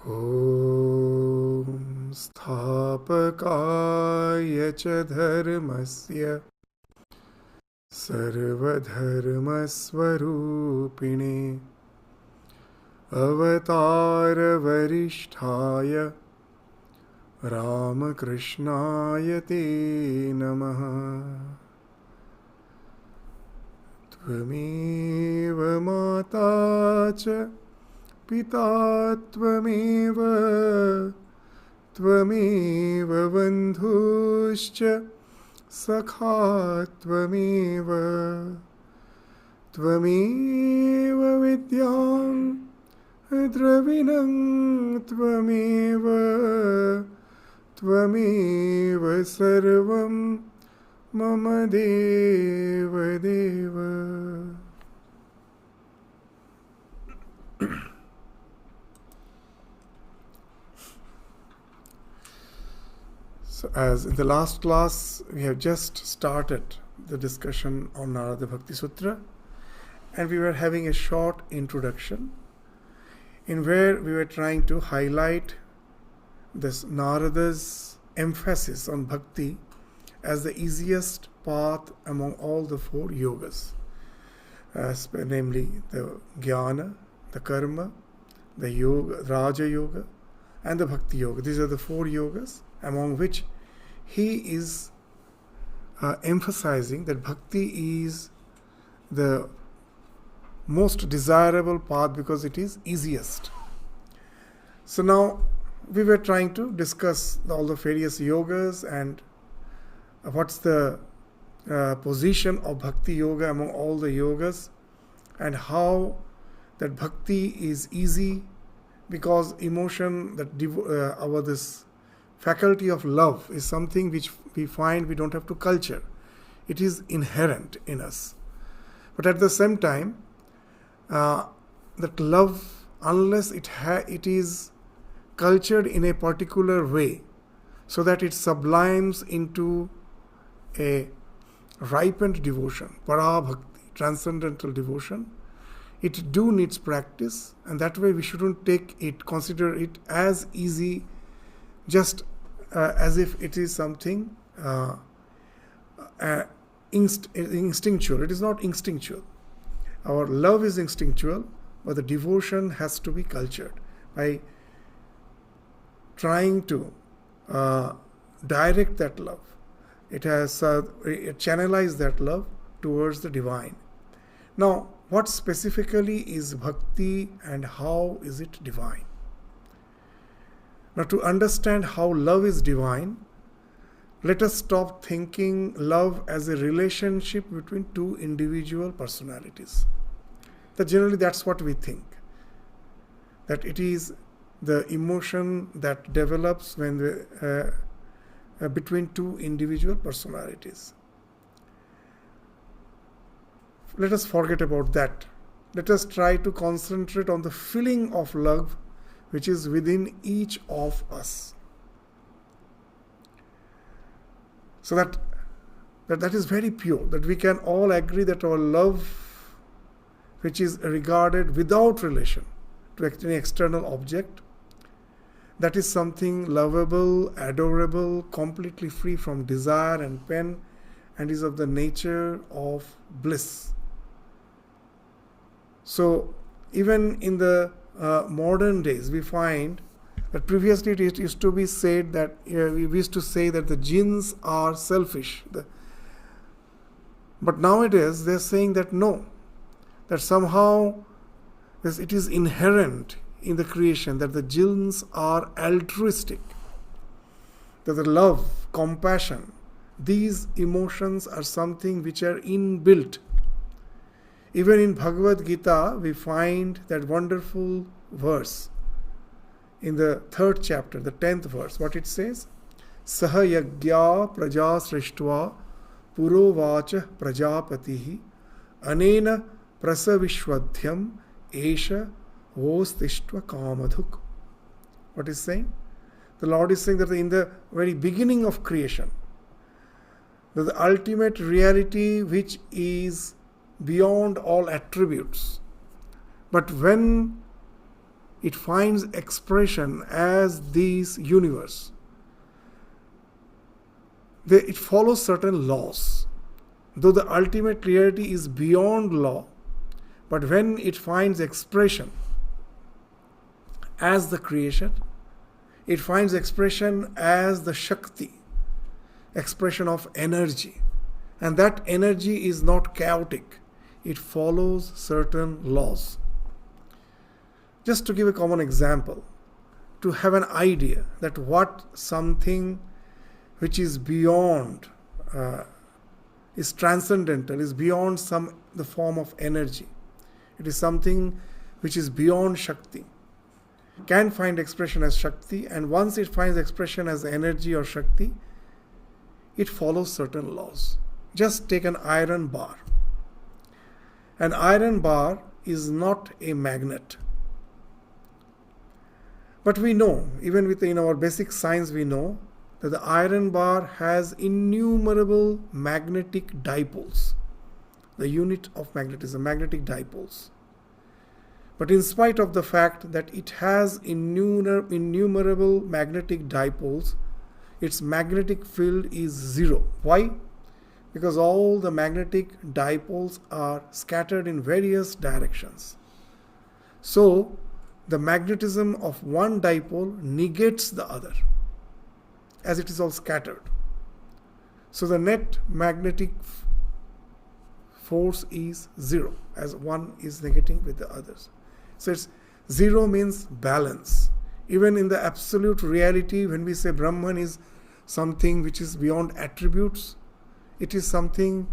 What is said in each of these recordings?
ॐ स्थापकाय च धर्मस्य सर्वधर्मस्वरूपिणे अवतारवरिष्ठाय रामकृष्णाय ते नमः। त्वमेव माता च पिता त्वमेव बन्धुश्च सखा त्वमेव विद्यां द्रविणं त्वमेव सर्वं मम देव देव। So as in the last class, we have just started the discussion on Narada Bhakti Sutra, and we were having a short introduction in where we were trying to highlight this Narada's emphasis on bhakti as the easiest path among all the four yogas, namely the jnana, the karma, the yoga, Raja Yoga, and the Bhakti Yoga. These are the four yogas among which he is emphasizing that bhakti is the most desirable path because it is easiest. So now we were trying to discuss all the various yogas and what's the position of Bhakti Yoga among all the yogas, and how that bhakti is easy because emotion, that this faculty of love is something which we find we don't have to culture. It is inherent in us. But at the same time, that love, unless it is cultured in a particular way, so that it sublimes into a ripened devotion, para bhakti, transcendental devotion, it do needs practice, and that way we shouldn't consider it as easy, just as if it is something instinctual. It is not instinctual. Our love is instinctual, but the devotion has to be cultured by trying to direct that love. It has channelized that love towards the divine. Now, what specifically is bhakti and how is it divine? Now, to understand how love is divine, let us stop thinking love as a relationship between two individual personalities. That generally that's what we think. That it is the emotion that develops when between two individual personalities. Let us forget about that. Let us try to concentrate on the feeling of love which is within each of us. So that is very pure, that we can all agree that our love, which is regarded without relation to any external object, that is something lovable, adorable, completely free from desire and pain, and is of the nature of bliss. So even in the modern days, we find that previously it used to be said that we used to say that the jinns are selfish. But nowadays they are saying that no, that somehow it is inherent in the creation that the jinns are altruistic. That the love, compassion, these emotions are something which are inbuilt. Even in Bhagavad Gita, we find that wonderful verse in the 3rd chapter, the 10th verse. What it says? Saha yagya praja srishtva purovacha prajapatihi anena prasavishwadhyam esha vostishtva kamadhuk. What is saying? The Lord is saying that in the very beginning of creation, that the ultimate reality which is beyond all attributes. But when it finds expression as this universe, it follows certain laws. Though the ultimate reality is beyond law, but when it finds expression as the creation, it finds expression as the Shakti, expression of energy. And that energy is not chaotic. It follows certain laws. Just to give a common example, to have an idea that what something which is beyond, is transcendental, is beyond the form of energy. It is something which is beyond Shakti, can find expression as Shakti, and once it finds expression as energy or Shakti, it follows certain laws. Just take an iron bar. An iron bar is not a magnet. But we know, even in our basic science, we know that the iron bar has innumerable magnetic dipoles. The unit of magnetism, magnetic dipoles. But in spite of the fact that it has innumerable magnetic dipoles, its magnetic field is zero. Why? Because all the magnetic dipoles are scattered in various directions. So, the magnetism of one dipole negates the other, as it is all scattered. So the net magnetic force is zero, as one is negating with the others. So it's zero means balance. Even in the absolute reality, when we say Brahman is something which is beyond attributes, it is something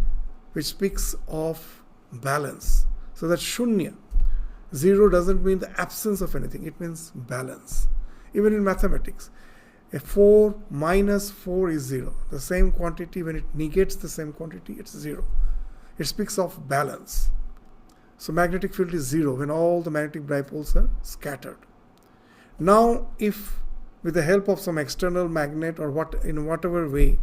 which speaks of balance. So that Shunya, zero doesn't mean the absence of anything, it means balance. Even in mathematics, a 4 minus 4 is 0. The same quantity, when it negates the same quantity, it's 0. It speaks of balance. So magnetic field is 0 when all the magnetic dipoles are scattered. Now, if with the help of some external magnet or in whatever way,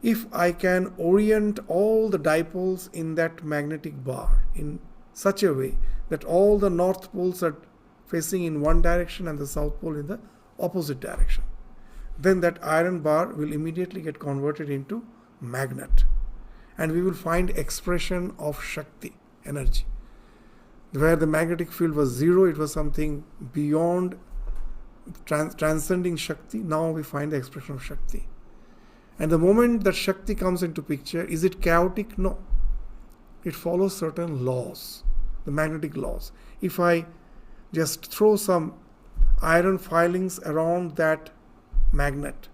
if I can orient all the dipoles in that magnetic bar in such a way that all the north poles are facing in one direction and the south pole in the opposite direction, then that iron bar will immediately get converted into magnet, and we will find expression of Shakti, energy. Where the magnetic field was 0, it was something beyond transcending Shakti. Now we find the expression of Shakti. And the moment that Shakti comes into picture, is it chaotic? No. It follows certain laws, the magnetic laws. If I just throw some iron filings around that magnet,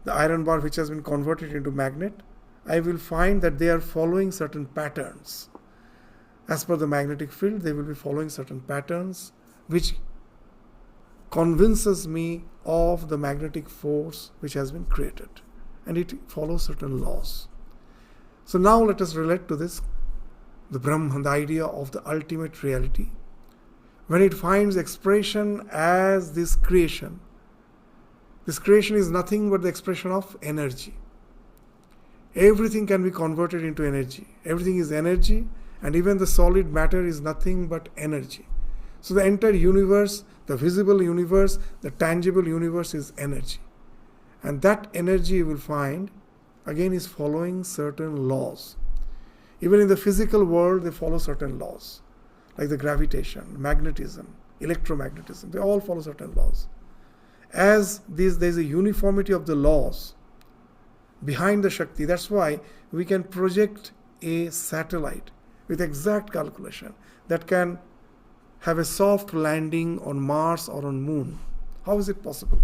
the iron bar which has been converted into magnet, I will find that they are following certain patterns. As per the magnetic field, they will be following certain patterns which convinces me of the magnetic force which has been created. And it follows certain laws. So now let us relate to this, the Brahman, the idea of the ultimate reality. When it finds expression as this creation is nothing but the expression of energy. Everything can be converted into energy. Everything is energy, and even the solid matter is nothing but energy. So the entire universe, the visible universe, the tangible universe is energy. And that energy you will find, again, is following certain laws. Even in the physical world, they follow certain laws, like the gravitation, magnetism, electromagnetism. They all follow certain laws. As there is a uniformity of the laws behind the Shakti, that's why we can project a satellite with exact calculation that can have a soft landing on Mars or on Moon. How is it possible?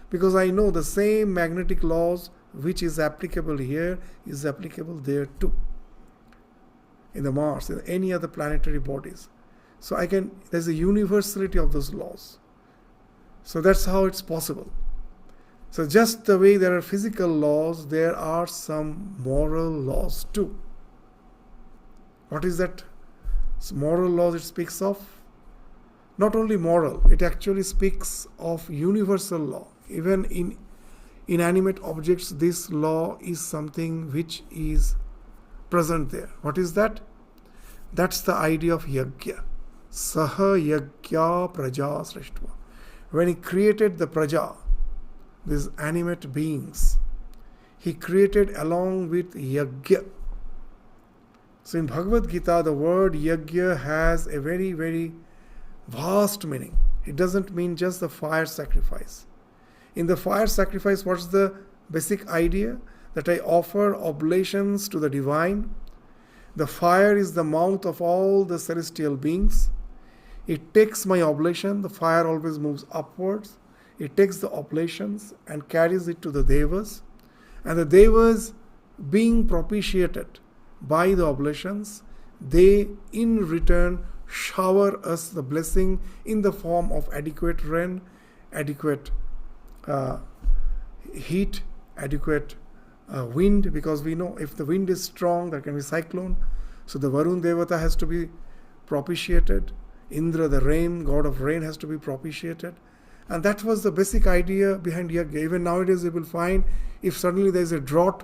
Because I know the same magnetic laws which is applicable here is applicable there too. In the Mars, in any other planetary bodies. So there's a universality of those laws. So that's how it's possible. So just the way there are physical laws, there are some moral laws too. What is that moral laws it speaks of? Not only moral, it actually speaks of universal law. Even in inanimate objects, this law is something which is present there. What is that? That's the idea of yajna. Saha Yagya Praja Srishtva. When he created the Praja, these animate beings, he created along with Yagya. So in Bhagavad Gita, the word Yagya has a very, very vast meaning. It doesn't mean just the fire sacrifice. In the fire sacrifice, what's the basic idea? That I offer oblations to the divine. The fire is the mouth of all the celestial beings. It takes my oblation. The fire always moves upwards. It takes the oblations and carries it to the Devas. And the Devas, being propitiated by the oblations, they in return shower us the blessing in the form of adequate rain, adequate heat, adequate wind, because we know if the wind is strong, there can be cyclone. So the Varun Devata has to be propitiated. Indra, the rain, god of rain, has to be propitiated. And that was the basic idea behind Yagya. Even nowadays we will find, if suddenly there is a drought,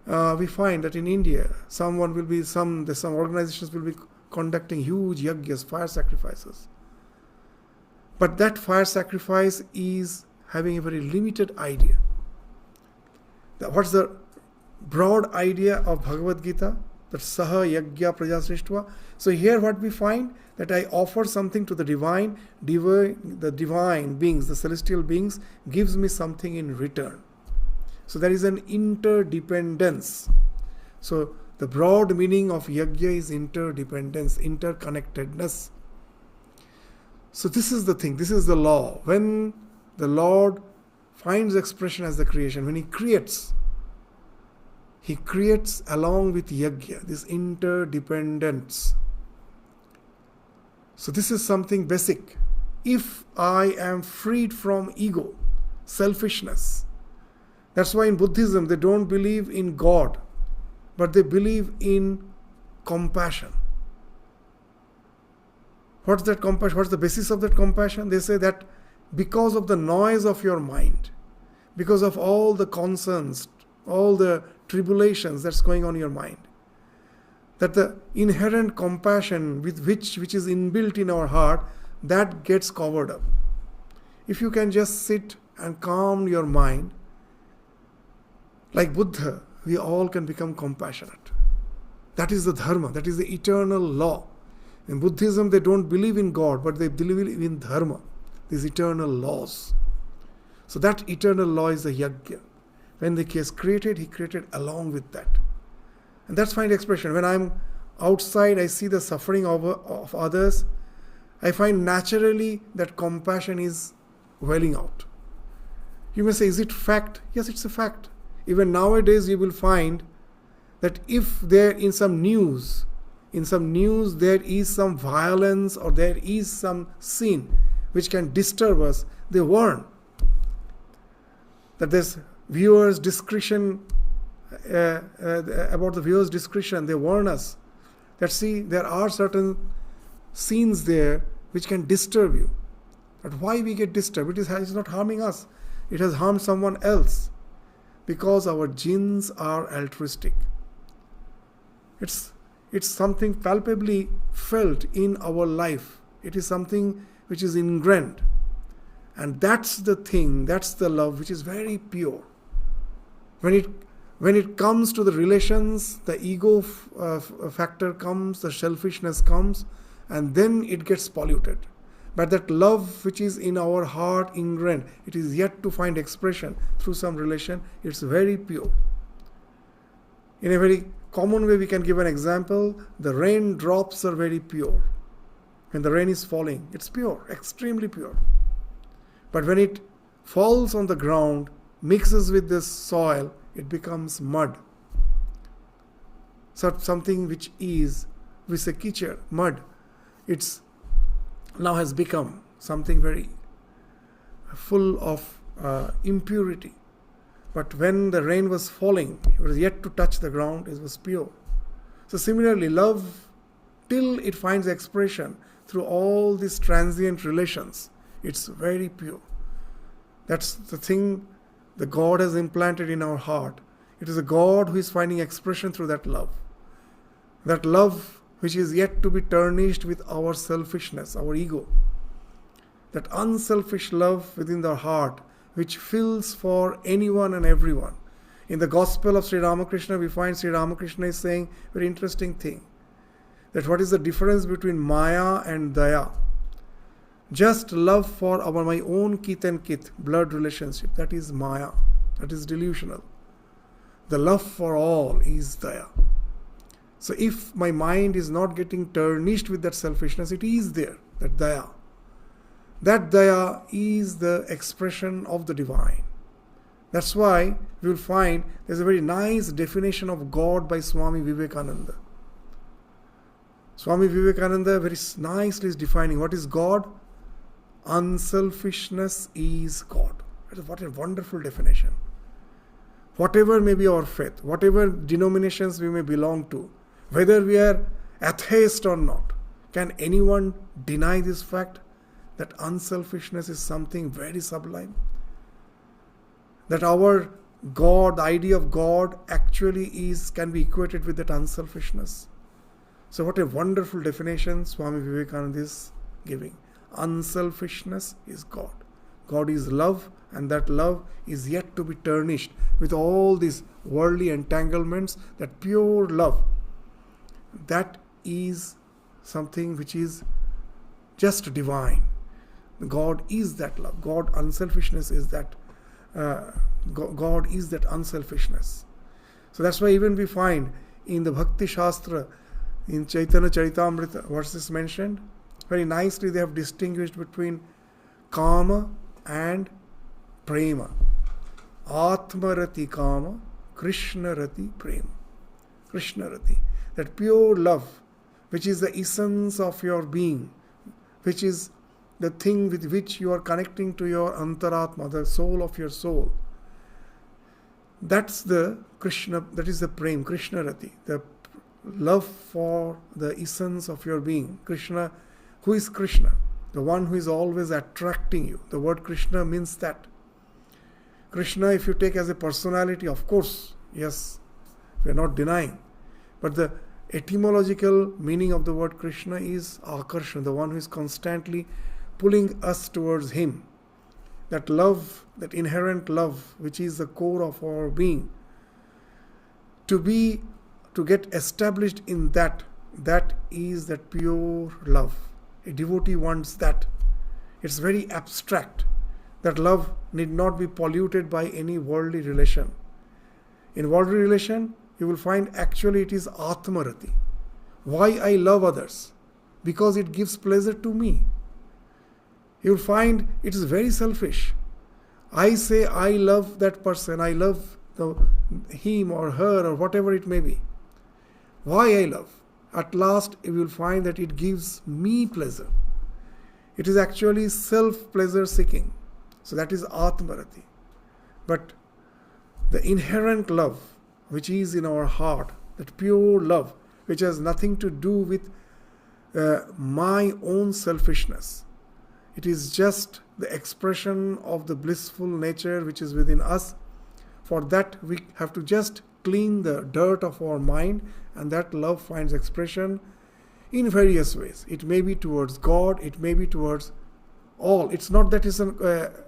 we find that in India, some organizations will be conducting huge yagyas, fire sacrifices. But that fire sacrifice is having a very limited idea. What's the broad idea of Bhagavad Gita? That Saha Yagya Praja Srishtva. So here what we find, that I offer something to the divine beings, the celestial beings, gives me something in return. So there is an interdependence. So the broad meaning of Yagya is interdependence, interconnectedness. So this is the thing, this is the law. When the Lord finds expression as the creation, when He creates along with Yagya, this interdependence. So this is something basic. If I am freed from ego, selfishness, that's why in Buddhism they don't believe in God, but they believe in compassion. What's that compassion? What's the basis of that compassion? They say that because of the noise of your mind, because of all the concerns, all the tribulations that's going on in your mind, that the inherent compassion which is inbuilt in our heart, that gets covered up. If you can just sit and calm your mind, like Buddha, we all can become compassionate. That is the dharma, that is the eternal law. In Buddhism, they don't believe in God, but they believe in dharma, these eternal laws. So that eternal law is the Yagya. When the He has created, He created along with that. And that's my expression. When I'm outside, I see the suffering of others, I find naturally that compassion is welling out. You may say, is it fact? Yes, it's a fact. Even nowadays you will find that if there in some news there is some violence or there is some sin which can disturb us, they warn that there's viewers' discretion, about the viewers' discretion. They warn us that see, there are certain scenes there which can disturb you. But why we get disturbed? It is not harming us. It has harmed someone else. Because our genes are altruistic. It's something palpably felt in our life. It is something which is ingrained. And that's the thing, that's the love which is very pure. When it comes to the relations, the ego factor comes, the selfishness comes, and then it gets polluted. But that love which is in our heart ingrained, it is yet to find expression through some relation. It's very pure. In a very common way, we can give an example. The raindrops are very pure. When the rain is falling, it's pure, extremely pure. But when it falls on the ground, mixes with this soil, it becomes mud. So something which is, we say kichad, mud, it's now has become something very full of impurity. But when the rain was falling, it was yet to touch the ground, it was pure. So similarly, love, till it finds expression through all these transient relations, it's very pure. That's the thing the God has implanted in our heart. It is a God who is finding expression through that love. That love which is yet to be tarnished with our selfishness, our ego. That unselfish love within the heart, which fills for anyone and everyone. In the Gospel of Sri Ramakrishna, we find Sri Ramakrishna is saying a very interesting thing. That what is the difference between Maya and Daya? Just love for my own kith and kith, blood relationship, that is Maya, that is delusional. The love for all is Daya. So if my mind is not getting tarnished with that selfishness, it is there, that Daya. That Daya is the expression of the divine. That's why we will find there's a very nice definition of God by Swami Vivekananda. Swami Vivekananda very nicely is defining what is God. Unselfishness is God. What a wonderful definition. Whatever may be our faith, whatever denominations we may belong to, whether we are atheist or not, can anyone deny this fact that unselfishness is something very sublime? That our God, the idea of God actually can be equated with that unselfishness. So what a wonderful definition Swami Vivekananda is giving. Unselfishness is God. God is love, and that love is yet to be tarnished with all these worldly entanglements. That pure love, that is something which is just divine. God is that love. God, unselfishness is that. God is that unselfishness. So that's why even we find in the Bhakti Shastra, in Chaitanya Charitamrita, what's this mentioned? Very nicely they have distinguished between Kama and Prema. Atmarati Kama, Krishnarati Prema. Krishnarati. That pure love, which is the essence of your being, which is the thing with which you are connecting to your Antaratma, the soul of your soul. That's the Krishna, that is the Prem, Krishnarati, the love for the essence of your being. Krishna, who is Krishna? The one who is always attracting you. The word Krishna means that. Krishna, if you take as a personality, of course, yes, we are not denying. But the etymological meaning of the word Krishna is Akarshan, the one who is constantly pulling us towards him. That love, that inherent love, which is the core of our being. To get established in that is that pure love. A devotee wants that. It's very abstract. That love need not be polluted by any worldly relation. In worldly relation, you will find actually it is Atmarati. Why I love others? Because it gives pleasure to me. You will find it is very selfish. I say I love that person, I love him or her or whatever it may be. Why I love? At last you will find that it gives me pleasure. It is actually self-pleasure seeking. So that is Atmarati. But the inherent love which is in our heart, that pure love which has nothing to do with my own selfishness. It is just the expression of the blissful nature which is within us. For that we have to just clean the dirt of our mind, and that love finds expression in various ways. It may be towards God, it may be towards all. It's not that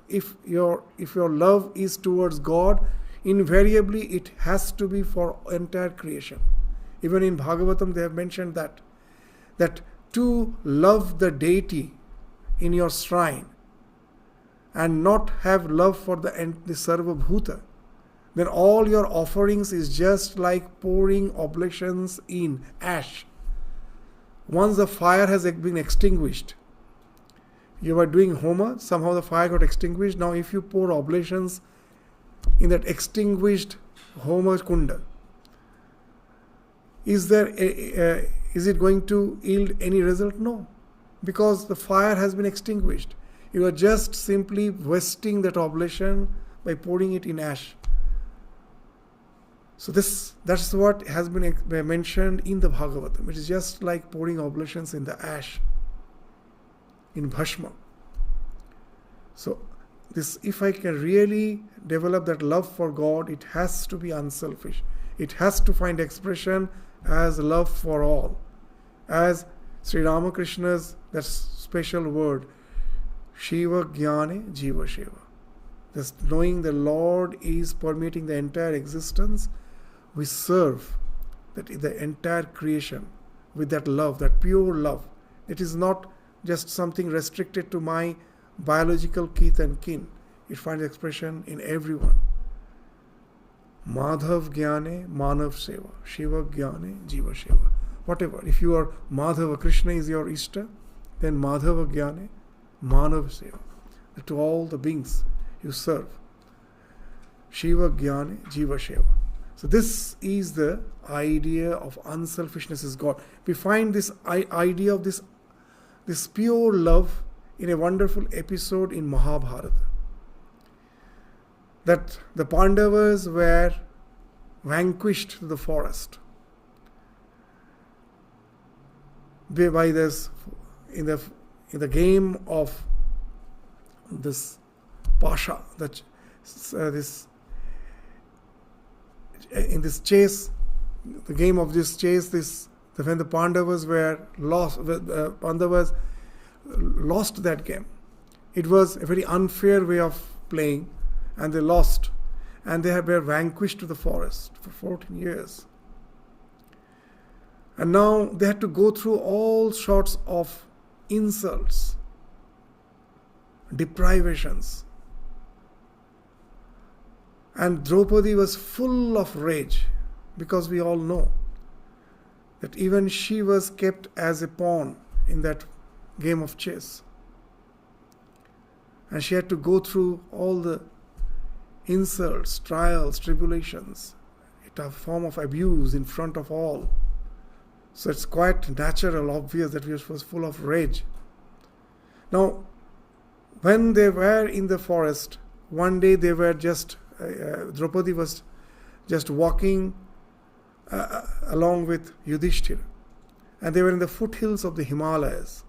if your love is towards God, invariably it has to be for entire creation. Even in Bhagavatam they have mentioned that to love the deity in your shrine and not have love for the Sarva Bhuta, then all your offerings is just like pouring oblations in ash. Once the fire has been extinguished, you were doing Homa, somehow the fire got extinguished. Now if you pour oblations in that extinguished Homa Kunda, is it going to yield any result? No. Because the fire has been extinguished. You are just simply wasting that oblation by pouring it in ash. So that's what has been mentioned in the Bhagavatam. It is just like pouring oblations in the ash, in Bhashma. So if I can really develop that love for God, it has to be unselfish. It has to find expression as love for all. As Sri Ramakrishna's that special word, Shiva Jnane Jiva Shiva. This knowing the Lord is permeating the entire existence, we serve the entire creation with that love, that pure love. It is not just something restricted to my biological kith and kin. It finds expression in everyone. Madhav Jnane Manav Seva. Shiva Jnane Jiva Seva. Whatever. If you are Madhava, Krishna is your Ishta, then Madhava Jnane Manav Seva. To all the beings you serve. Shiva Jnane Jiva Seva. So this is the idea of unselfishness is God. We find this idea of this pure love in a wonderful episode in Mahabharata. That the Pandavas were vanquished to the forest by this in the game of this Pasha, in this chase, the game of this chase, when the Pandavas were lost, Pandavas lost that game. It was a very unfair way of playing, and they lost, and they were vanquished to the forest for 14 years. And now they had to go through all sorts of insults, deprivations. And Draupadi was full of rage, because we all know that even she was kept as a pawn in that game of chess. And she had to go through all the insults, trials, tribulations, a form of abuse in front of all. So it's quite natural, obvious that she was full of rage. Now, when they were in the forest, one day they were Draupadi was just walking along with Yudhishthira, and they were in the foothills of the Himalayas.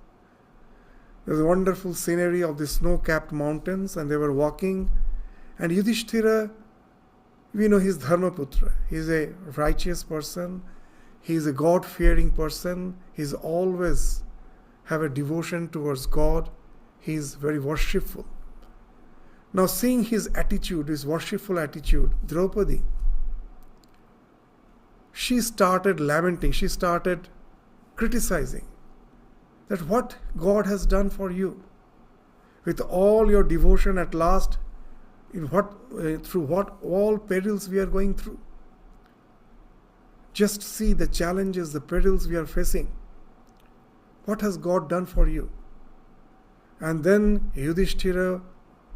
There was a wonderful scenery of the snow-capped mountains, and they were walking, and Yudhishthira, we know he's Dharmaputra. He's a righteous person. He's a God-fearing person. He's always have a devotion towards God. He's very worshipful. Now, seeing his attitude, his worshipful attitude, Draupadi, she started lamenting, she started criticizing that what God has done for you. With all your devotion, at last, through what all perils we are going through. Just see the challenges, the perils we are facing. What has God done for you? And then Yudhishthira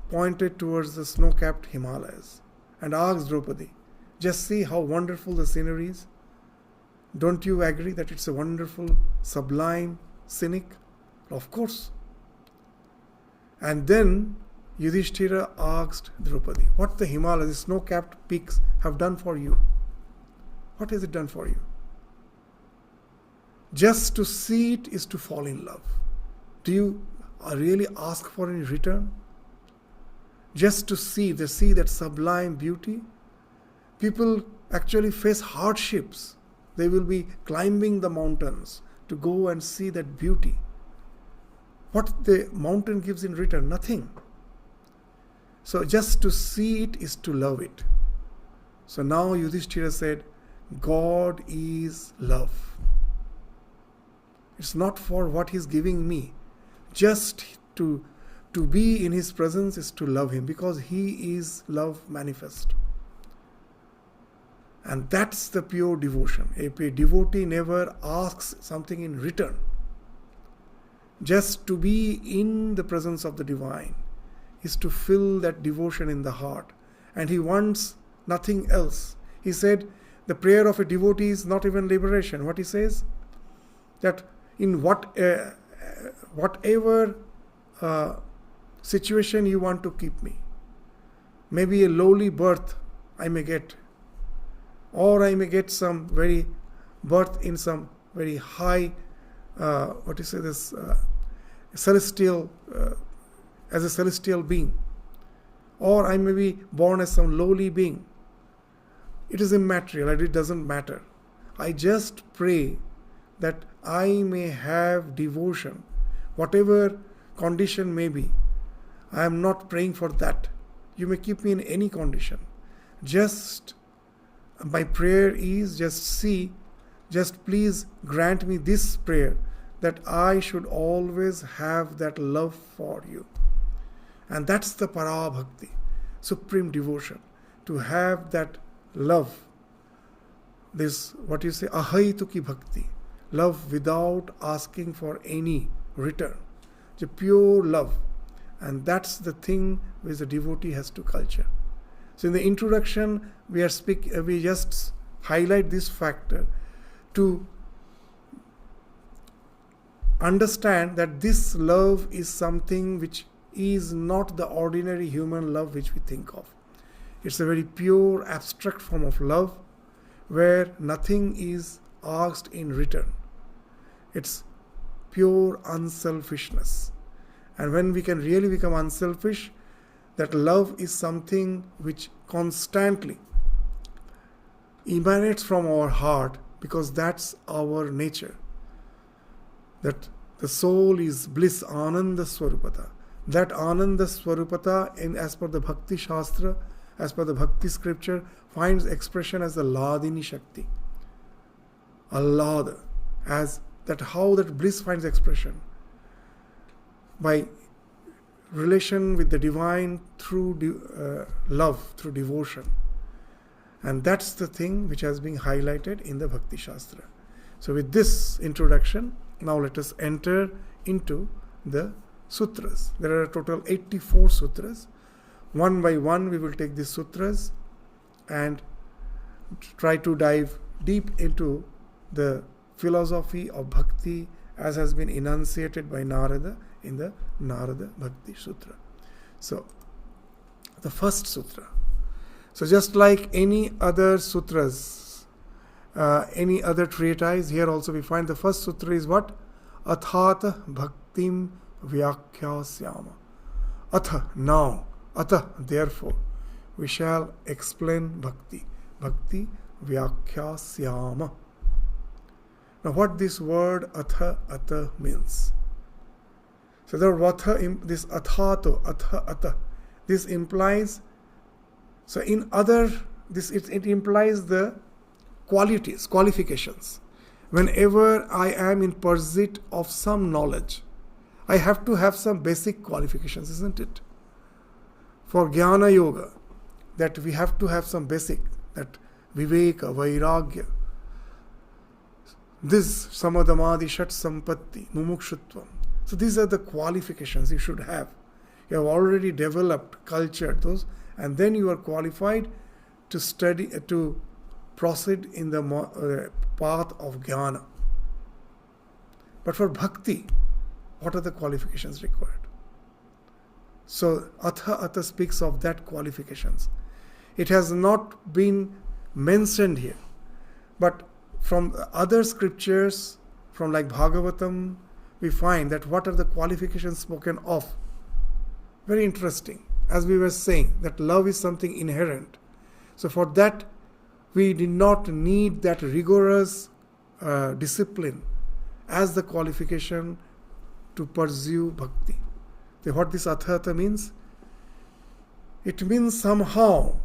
pointed towards the snow-capped Himalayas and asked Draupadi, just see how wonderful the scenery is. Don't you agree that it's a wonderful, sublime, scenic? Of course. And then Yudhishthira asked Draupadi, what the Himalayas, the snow-capped peaks have done for you? What has it done for you? Just to see it is to fall in love. Do you really ask for any return? Just to see that sublime beauty. People actually face hardships. They will be climbing the mountains to go and see that beauty. What the mountain gives in return? Nothing. So just to see it is to love it. So now Yudhishthira said, God is love. It's not for what He's giving me. Just to be in His presence is to love Him, because He is love manifest. And that's the pure devotion. A devotee never asks something in return. Just to be in the presence of the divine is to fill that devotion in the heart. And he wants nothing else. He said, the prayer of a devotee is not even liberation. What he says? That in whatever situation you want to keep me, maybe a lowly birth I may get, or I may get some very birth in some very high, celestial, as a celestial being, or I may be born as some lowly being. It is immaterial, and it doesn't matter. I just pray that I may have devotion, whatever condition may be. I am not praying for that. You may keep me in any condition. Just my prayer is just please grant me this prayer, that I should always have that love for you. And that's the Parabhakti, supreme devotion, to have that love. This, what you say, ahaituki bhakti, love without asking for any return. It's a pure love. And that's the thing which the devotee has to culture. So in the introduction, we just highlight this factor to understand that this love is something which is not the ordinary human love which we think of. It's a very pure, abstract form of love where nothing is asked in return. It's pure unselfishness. And when we can really become unselfish, that love is something which constantly emanates from our heart, because that's our nature. That the soul is bliss, Ananda Swarupata. That Ananda Swarupata, as per the Bhakti Shastra, as per the Bhakti scripture, finds expression as the Ladini Shakti. Allada. As that, how that bliss finds expression. By relation with the divine through love, through devotion. And that's the thing which has been highlighted in the Bhakti Shastra. So with this introduction, now let us enter into the sutras. There are a total 84 sutras. One by one we will take these sutras and try to dive deep into the philosophy of bhakti as has been enunciated by Narada in the Narada Bhakti Sutra. So, the first sutra. So just like any other sutras, any other treatise, here also we find the first sutra is what? Athata bhaktim vyakyasyama. Atha, now. Atha, therefore. We shall explain bhakti. Bhakti vyakyasyama. Now what this word atha means? So the word this athato, atha, this implies, so in other, this it implies the qualities, qualifications. Whenever I am in pursuit of some knowledge, I have to have some basic qualifications, isn't it? For Jnana Yoga, that we have to have some basic, that Viveka, Vairagya, this Samadhamadi Shat Sampatti, Mumukshutvam. So these are the qualifications you should have. You have already developed, cultured those, and then you are qualified to study, to proceed in the path of jnana. But for bhakti, what are the qualifications required? So atha speaks of that qualifications. It has not been mentioned here, but from other scriptures, from like Bhagavatam, we find that what are the qualifications spoken of. Very interesting. As we were saying, that love is something inherent. So for that, we did not need that rigorous discipline as the qualification to pursue bhakti. So what this atha means? It means somehow,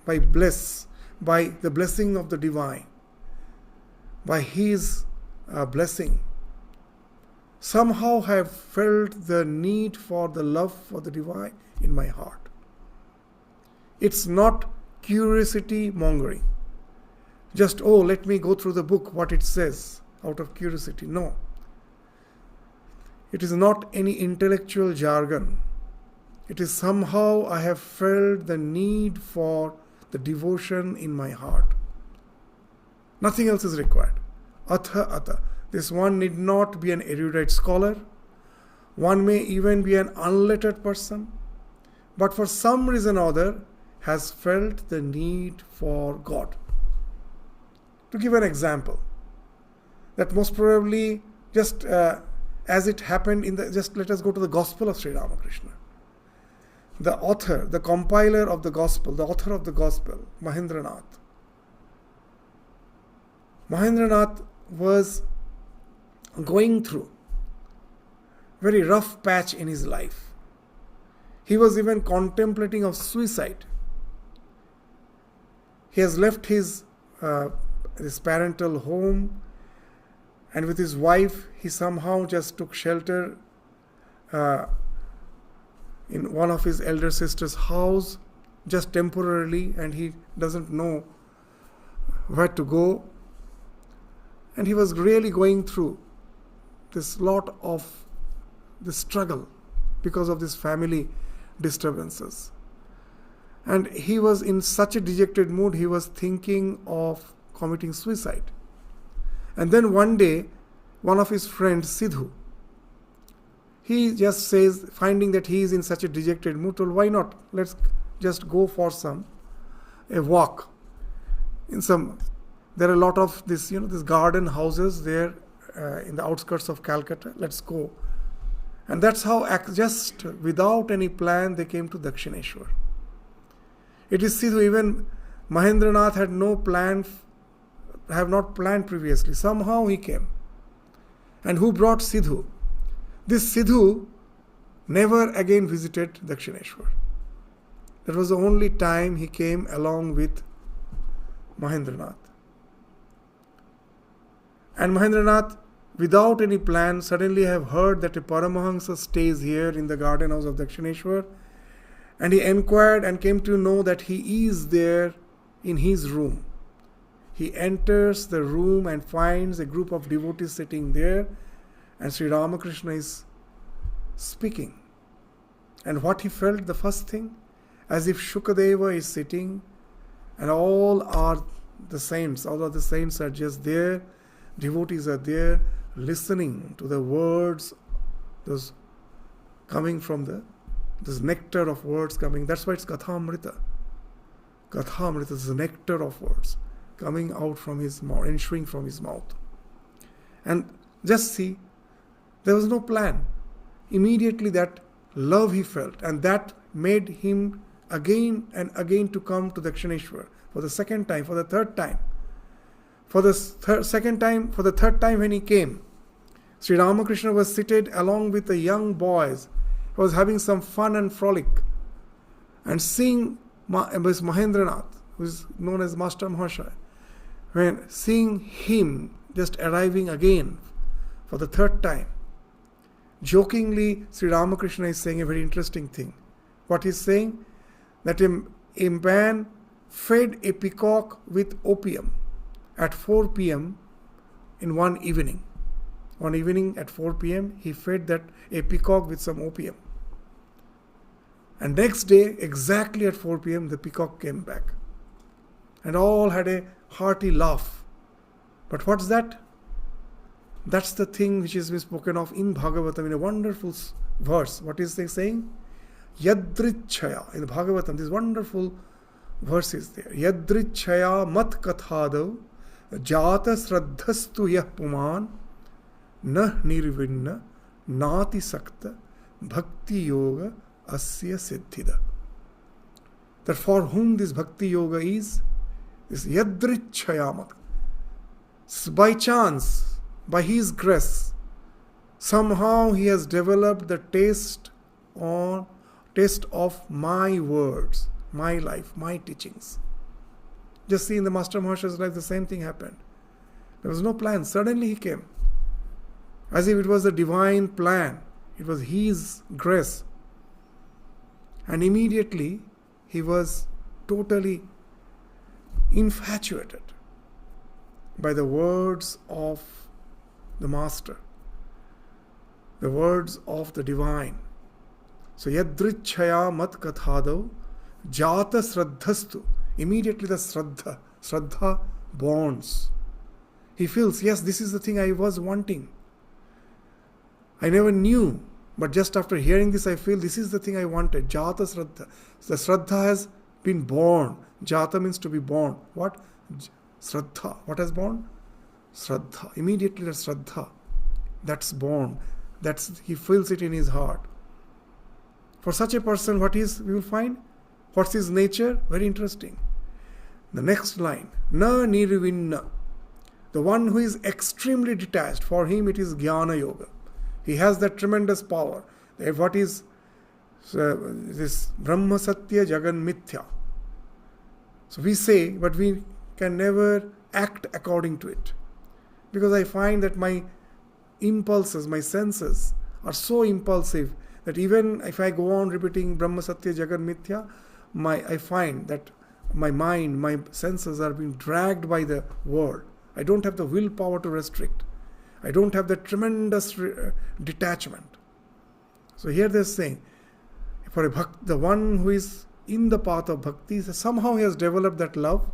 by the blessing of the divine, by his blessing, somehow have felt the need for the love for the divine in my heart. It's not curiosity mongering. Just, let me go through the book, what it says, out of curiosity. No. It is not any intellectual jargon. It is somehow I have felt the need for the devotion in my heart. Nothing else is required. Atha. This one need not be an erudite scholar. One may even be an unlettered person. But for some reason or other, has felt the need for God. To give an example, that most probably just as it happened just let us go to the Gospel of Sri Ramakrishna. The author, the compiler of the Gospel, the author of the Gospel, Mahendranath. Mahendranath was going through very rough patch in his life. He was even contemplating of suicide. He has left his parental home, and with his wife he somehow just took shelter in one of his elder sister's house, just temporarily, and he doesn't know where to go. And he was really going through this lot of the struggle because of this family disturbances. And he was in such a dejected mood, he was thinking of committing suicide. And then one day, one of his friends, Sidhu, he just says, finding that he is in such a dejected mood, told, why not? Let's just go for a walk. There are a lot of this garden houses there in the outskirts of Calcutta. Let's go. And that's how, just without any plan, they came to Dakshineshwar. It is Sidhu, even Mahendranath had have not planned previously. Somehow he came. And who brought Sidhu? This Sidhu never again visited Dakshineshwar. That was the only time he came along with Mahendranath. And Mahendranath, without any plan, suddenly have heard that a Paramahamsa stays here in the garden house of Dakshineshwar, and he inquired and came to know that he is there in his room. He enters the room and finds a group of devotees sitting there, and Sri Ramakrishna is speaking. And what he felt, the first thing, as if Shukadeva is sitting, and all are the saints, all of the saints are just there, devotees are there, listening to the words, those coming from this nectar of words coming. That's why it's Kathamrita. Kathamrita is the nectar of words coming out from his mouth, issuing from his mouth. And just see, there was no plan. Immediately that love he felt, and that made him again and again to come to Dakshineshwar for the second time, for the third time. For the third time when he came, Sri Ramakrishna was seated along with the young boys. He was having some fun and frolic. And seeing Mahendranath, who is known as Master Mahashaya, when seeing him just arriving again for the third time, jokingly Sri Ramakrishna is saying a very interesting thing. What he is saying? That a man fed a peacock with opium at 4 p.m. in one evening. One evening at 4 p.m. he fed a peacock with some opium. And next day, exactly at 4 p.m., the peacock came back. And all had a hearty laugh. But what's that? That's the thing which is spoken of in Bhagavatam in a wonderful verse. What is they saying? Yadrichaya. In Bhagavatam, this wonderful verse is there. Yadrichaya mat kathadav jata sraddhastu yah puman nah nirvinna nati sakta bhakti yoga asya siddhida. That for whom this bhakti yoga is yadrichaya mat. By chance, by his grace, somehow he has developed the taste of my words, my life, my teachings. Just see in the Master Mahashaya's life, the same thing happened. There was no plan. Suddenly he came. As if it was a divine plan. It was his grace. And immediately he was totally infatuated by the words of the Master, the words of the divine. So yadrichaya mat kathadav jata sraddhastu. Immediately the Shraddha bonds. He feels, yes, this is the thing I was wanting. I never knew, but just after hearing this, I feel this is the thing I wanted. Jata Shraddha. The Shraddha has been born. Jata means to be born. What? Shraddha. What has born? Shraddha. Immediately the Shraddha. That's born. He feels it in his heart. For such a person, we will find? What's his nature? Very interesting. The next line. Na nirvinna. The one who is extremely detached, for him it is Jnana Yoga. He has that tremendous power. What is this Brahma Satya Jagan Mithya? So we say, but we can never act according to it. Because I find that my impulses, my senses are so impulsive that even if I go on repeating Brahma Satya Jagan Mithya, I find that my mind, my senses are being dragged by the world. I don't have the willpower to restrict. I don't have the tremendous detachment. So here they're saying, for the one who is in the path of bhakti, somehow he has developed that love.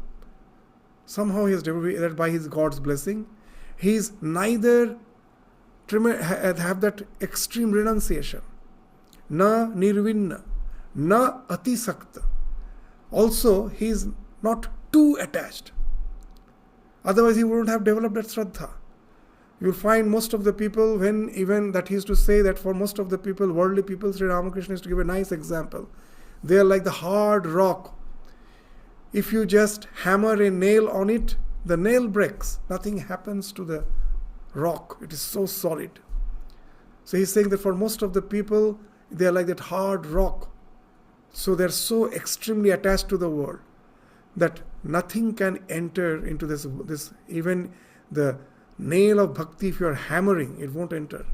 Somehow he has developed that by his God's blessing. He is neither have that extreme renunciation, na nirvinna, na atisakta. Also, he is not too attached. Otherwise, he wouldn't have developed that Shraddha. You will find most of the people, when even that he used to say that for most of the people, worldly people, Sri Ramakrishna used to give a nice example. They are like the hard rock. If you just hammer a nail on it, the nail breaks. Nothing happens to the rock. It is so solid. So he's saying that for most of the people, they are like that hard rock. So they're so extremely attached to the world that nothing can enter into this. Even the nail of bhakti, if you are hammering, it won't enter.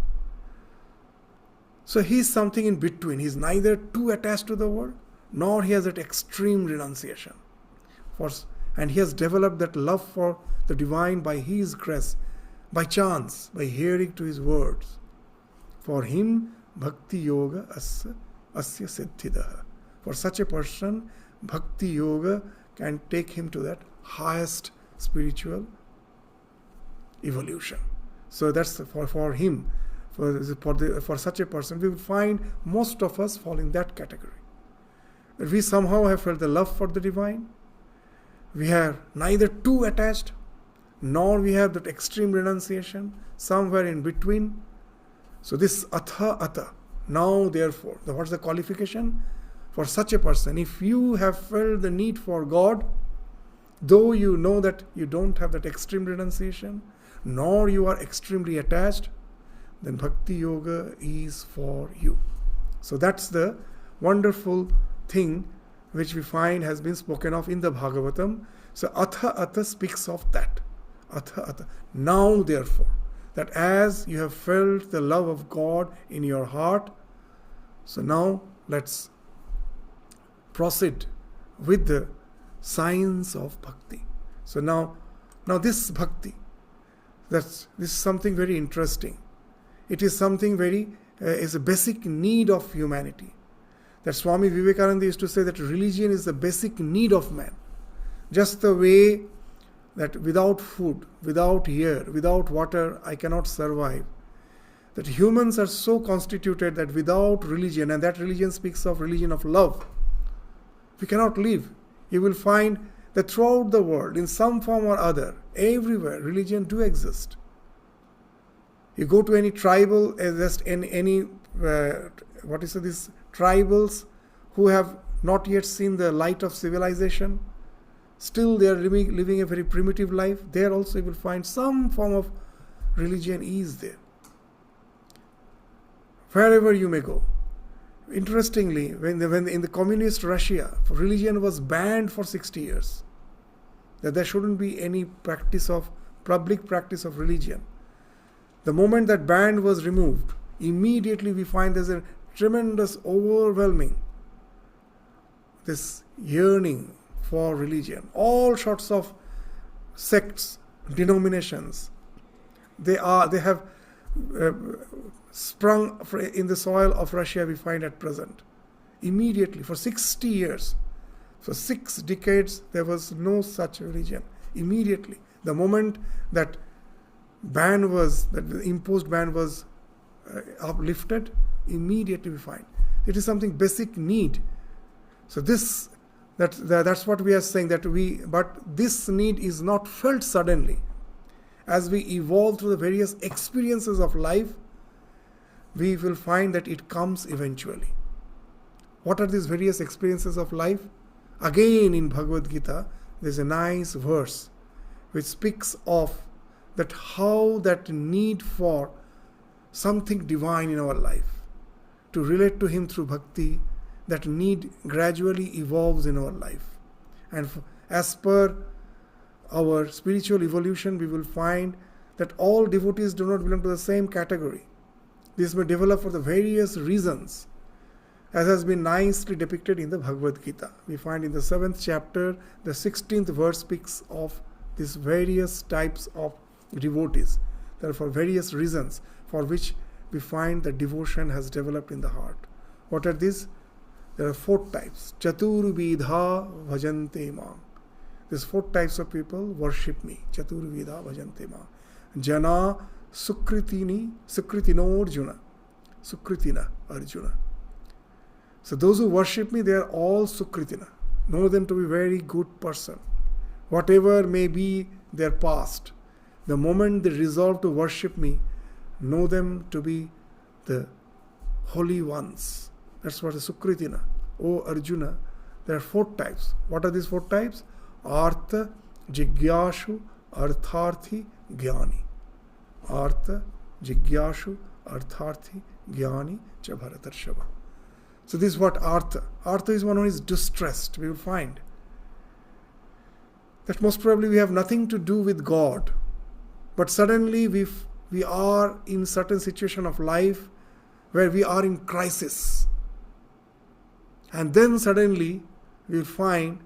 So he's something in between. He's neither too attached to the world, nor he has that extreme renunciation. And he has developed that love for the divine by his grace, by chance, by hearing to his words. For him, bhakti yoga asya siddhidaha. For such a person, bhakti yoga can take him to that highest spiritual evolution. So that's for him. For such a person, we will find most of us fall in that category. That we somehow have felt the love for the divine. We are neither too attached, nor we have that extreme renunciation, somewhere in between. So this atha. Now therefore, what's the qualification? For such a person, if you have felt the need for God, though you know that you don't have that extreme renunciation, nor you are extremely attached, then Bhakti Yoga is for you. So that's the wonderful thing which we find has been spoken of in the Bhagavatam. So Atha speaks of that. Atha. Now therefore, that as you have felt the love of God in your heart, so now let's proceed with the science of bhakti. So now this bhakti, this is something very interesting. It is something is a basic need of humanity. That Swami Vivekananda used to say that religion is the basic need of man. Just the way that without food, without air, without water, I cannot survive. That humans are so constituted that without religion, and that religion speaks of religion of love, we cannot live. You will find that throughout the world, in some form or other, everywhere, religion do exist. You go to any tribal, these tribals who have not yet seen the light of civilization, still they are living a very primitive life. There also you will find some form of religion is there. Wherever you may go. Interestingly, when in the communist Russia, religion was banned for 60 years. That there shouldn't be any public practice of religion. The moment that ban was removed, immediately we find there's a tremendous, overwhelming, this yearning for religion. All sorts of sects, denominations, they have sprung in the soil of Russia, we find at present. Immediately, for 60 years, for 6 decades, there was no such religion. Immediately, the moment that the imposed ban was uplifted, immediately we find it is something basic need. So that's what we are saying, but this need is not felt suddenly. As we evolve through the various experiences of life, we will find that it comes eventually. What are these various experiences of life? Again in Bhagavad Gita, there's a nice verse which speaks of that how that need for something divine in our life, to relate to Him through bhakti, that need gradually evolves in our life. And as per our spiritual evolution, we will find that all devotees do not belong to the same category. This may develop for the various reasons, as has been nicely depicted in the Bhagavad Gita. We find in the 7th chapter, the 16th verse speaks of these various types of devotees. Therefore, various reasons for which we find that devotion has developed in the heart. What are these? There are 4 types. Chaturvidha bhajante mam. These 4 types of people worship me. Chaturvidha bhajante mam. Jana sukritino Arjuna. Sukritina Arjuna. So those who worship me, they are all sukritina. Know them to be very good person. Whatever may be their past, the moment they resolve to worship me, know them to be the holy ones. That's what is sukritina. O Arjuna, there are 4 types. What are these 4 types? Artha, Jigyashu, Artharthi, Jnani. Artha, Jigyashu, Artharthi, Jnani, cha Bharatarshava. So this is what Artha. Artha is one who is distressed. We will find that most probably we have nothing to do with God, but suddenly we are in certain situation of life where we are in crisis. And then suddenly we will find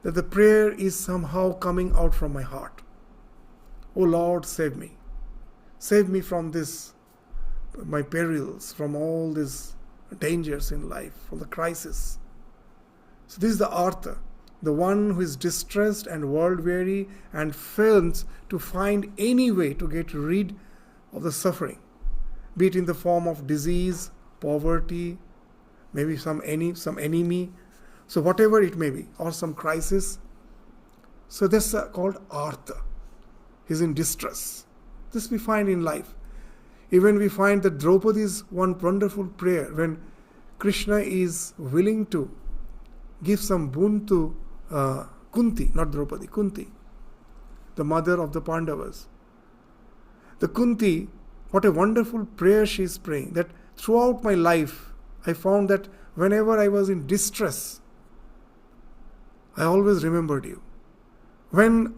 that the prayer is somehow coming out from my heart. Oh Lord, save me. Save me from this, my perils, from all these dangers in life, from the crisis. So this is the Artha, the one who is distressed and world-weary and fails to find any way to get rid of the suffering, be it in the form of disease, poverty, maybe some enemy, so whatever it may be, or some crisis. So that's called Artha. He's in distress. This we find in life. Even we find that Draupadi's one wonderful prayer when Krishna is willing to give some boon to Kunti, not Draupadi, Kunti, the mother of the Pandavas. The Kunti, what a wonderful prayer she is praying, that throughout my life I found that whenever I was in distress, I always remembered you. When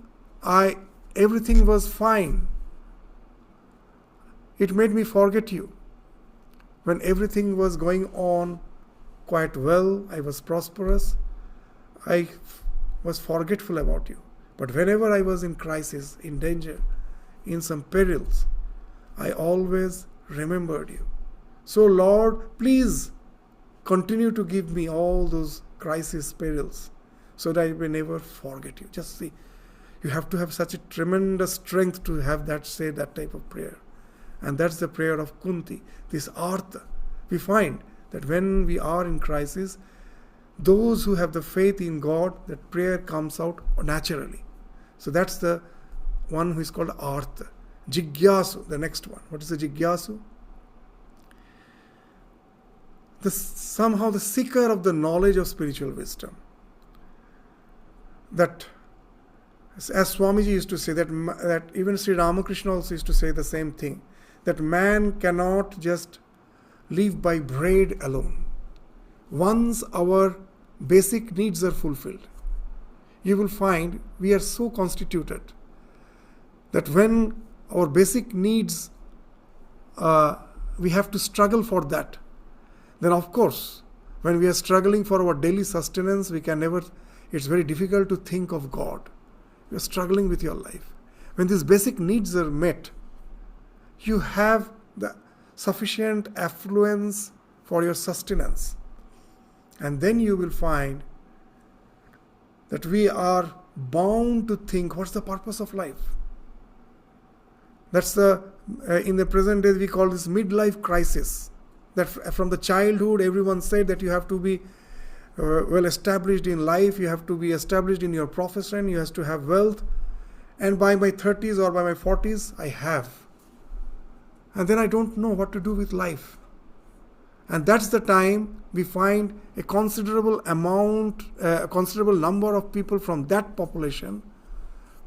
everything was fine, it made me forget you. When everything was going on quite well, I was prosperous, I was forgetful about you. But whenever I was in crisis, in danger, in some perils, I always remembered you. So Lord, please continue to give me all those crisis perils so that I may never forget you. Just see, you have to have such a tremendous strength to have say that type of prayer. And that's the prayer of Kunti, this Artha. We find that when we are in crisis, those who have the faith in God, that prayer comes out naturally. So that's the one who is called Artha. Jigyasu, the next one. What is the Jigyasu? Somehow the seeker of the knowledge of spiritual wisdom. That, as Swamiji used to say, that even Sri Ramakrishna also used to say the same thing, that man cannot just live by bread alone. Once our basic needs are fulfilled, you will find we are so constituted that when our basic needs, we have to struggle for that. Then of course, when we are struggling for our daily sustenance, it's very difficult to think of God. You are struggling with your life. When these basic needs are met, you have the sufficient affluence for your sustenance. And then you will find that we are bound to think, what's the purpose of life? That's in the present days we call this midlife crisis. That from the childhood everyone said that you have to be well established in life, you have to be established in your profession, you have to have wealth. And by my 30s or by my 40s, I have. And then I don't know what to do with life. And that's the time we find a considerable number of people from that population